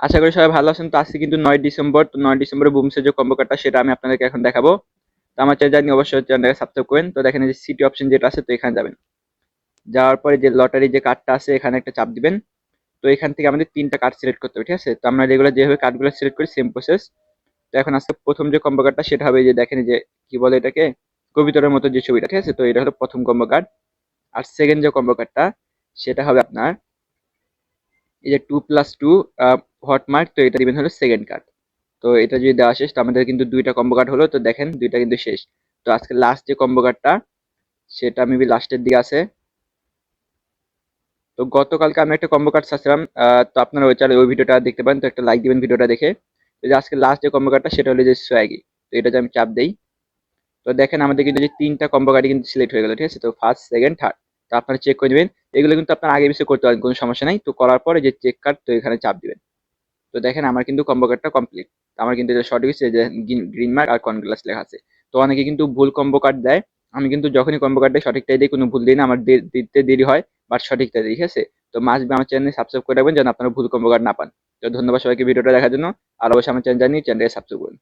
আশা করি সবাই ভালো আছেন। তো আজকে কিন্তু 9 ডিসেম্বর। তো 9 ডিসেম্বরে বুমসের যে কম্বো কার্ডটা সেটা আমি আপনাদেরকে এখন দেখাবো। তো আমার চ্যানেল জানি অবশ্যই চ্যানেলটাকে সাবস্ক্রাইব করেন। তো দেখেন এই যে সিটি অপশন যেটা আছে, তো এখানে যাবেন। যাওয়ার পরে যে লটারি যে কার্ডটা আছে এখানে একটা চাপ দিবেন। তো এখান থেকে আমাদের 3টা কার্ড সিলেক্ট করতে হবে, ঠিক আছে? তো আমরা রেগুলার যেভাবে কার্ডগুলো সিলেক্ট করি সেম প্রসেস। তো এখন আজকে প্রথম যে কম্বো কার্ডটা সেটা হবে এই যে দেখেন এই যে কি বলে এটাকে, কবিতরের মতো যে ছবিটা, ঠিক আছে? তো এটা হলো প্রথম কম্বো কার্ড। আর সেকেন্ড যে কম্বো কার্ডটা সেটা হবে আপনার এই যে 2+2 হটমার্ক, তো এটা দিবেন হলো সেকেন্ড কার্ড। তো এটা যদি দেওয়া শেষ, তো আমাদের কিন্তু 2টা কম্বো কার্ড হলো। তো দেখেন 2টা কিন্তু শেষ। তো আজকে লাস্ট যে কম্বো কার্ডটা সেটা মেবি লাস্টের দিকে আছে। তো গতকালকে আমি একটা কম্বো কার্ড ছাড়ছিলাম, তো আপনারা ওই চাইলে ওই ভিডিওটা দেখতে পারেন। তো একটা লাইক দিবেন ভিডিওটা দেখে। তো যে আজকে লাস্ট যে কম্বো কার্ডটা সেটা হলো যে সোয়াগি। তো এটা যে আমি চাপ দেই, তো দেখেন আমাদের কিন্তু যে 3টা কম্বো কার্ডই কিন্তু সিলেক্ট হয়ে গেল, ঠিক আছে? তো ফার্স্ট, সেকেন্ড, থার্ড। তো আপনারা চেক করে নেবেন। এগুলো কিন্তু আপনার আগে পিছিয়ে করতে পারেন, কোনো সমস্যা নাই। তো করার পরে যে চেক কার্ড, তো এখানে চাপ দিবেন। তো দেখেন আমার কিন্তু কম্বো কার্ডটা কমপ্লিট। আমার কিন্তু এটা সঠিক হচ্ছে যে গ্রিন মার্ক আর কনগ্রাস লেখা আছে। তো অনেকে কিন্তু ভুল কম্বো কার্ড দেয়। আমি কিন্তু যখনই কম্বো কার্ড দেয় সঠিকটাই দিই, কোনো ভুল দিই না। আমার দিতে দেরি হয়, বাট সঠিকটা দিই, ঠিক আছে? তো মাস্ট বি আমার চ্যানেল সাবস্ক্রাইব করে রাখবেন যেন আপনারা ভুল কম্বো কার্ড না পান। তো ধন্যবাদ সবাইকে ভিডিওটা দেখার জন্য। আর অবশ্যই আমার চ্যানেল জানি চ্যানেলটাকে সাবস্ক্রাইব করুন।